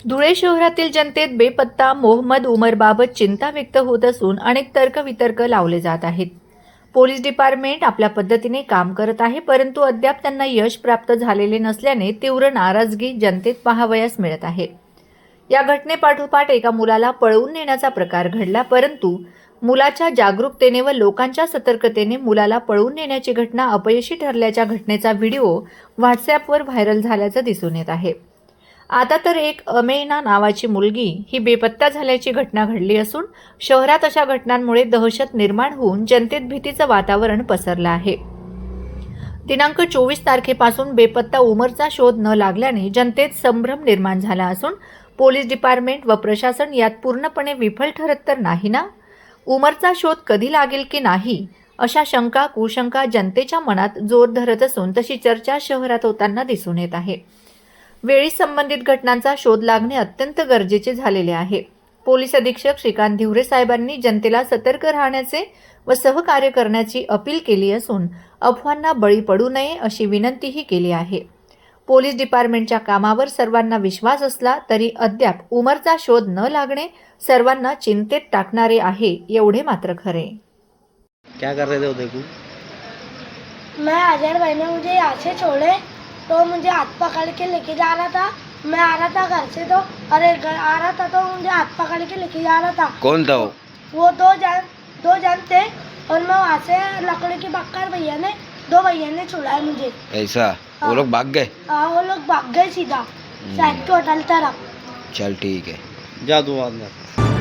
धुळे शहरातील जनतेत बेपत्ता मोहम्मद उमरबाबत चिंता व्यक्त होत असून अनेक तर्कवितर्क लावले जात आहेत. पोलीस डिपार्टमेंट आपल्या पद्धतीने काम करत आहे, परंतु अद्याप त्यांना यश प्राप्त झालेले नसल्याने तीव्र नाराजगी जनतेत पाहावयास मिळत आहे. या घटनेपाठोपाठ एका मुलाला पळवून नेण्याचा प्रकार घडला, परंतु मुलाच्या जागरूकतेने व लोकांच्या सतर्कतेने मुलाला पळवून नेण्याची घटना अपयशी ठरल्याच्या घटनेचा व्हिडिओ व्हॉट्सअॅपवर व्हायरल झाल्याचं दिसून येत आहे. आता तर एक अमेना नावाची मुलगी ही बेपत्ता झाल्याची घटना घडली असून शहरात अशा घटनांमुळे दहशत निर्माण होऊन जनतेत भीतीचं वातावरण पसरलं आहे. दिनांक 24 तारखेपासून बेपत्ता उमरचा शोध न लागल्याने जनतेत संभ्रम निर्माण झाला असून पोलीस डिपार्टमेंट व प्रशासन यात पूर्णपणे विफल ठरत तर नाही ना? उमरचा शोध कधी लागेल की नाही अशा शंका कुशंका जनतेच्या मनात जोर धरत असून तशी चर्चा शहरात होताना दिसून येत आहे. वेळी संबंधित घटनांचा शोध लागणे अत्यंत गरजेचे झालेले आहे. पोलीस अधीक्षक श्रीकांत धिवरे साहेबांनी जनतेला सतर्क राहण्याचे व सहकार्य करण्याची अपील केली असून अफवांना बळी पडू नये अशी विनंतीही केली आहे. पोलीस डिपार्टमेंटच्या कामावर सर्वांना विश्वास असला तरी अद्याप उमरचा शोध न लागणे सर्वांना चिंतेत टाकणारे आहे, एवढे मात्र खरे. क्या कर रहे थे उदय को? मैं अजहर भाई ने मुझे यहाँ से छोड़े तो मुझे हाथ पकड़ के लेके जा रहा था. मैं आ रहा था घर से तो आ रहा था तो मुझे हाथ पकड़ के लेके जा रहा था. कौन था वो? वो दो जन थे और मैं वहाँ से लकड़ी की बक्कर दो भैया ने छुड़ाया मुझे. ऐसा? वो लोग भाग गए? हाँ, वो लोग भाग गए सीधा साइड के होटल तरफ. चल ठीक है, जा तू अंदर.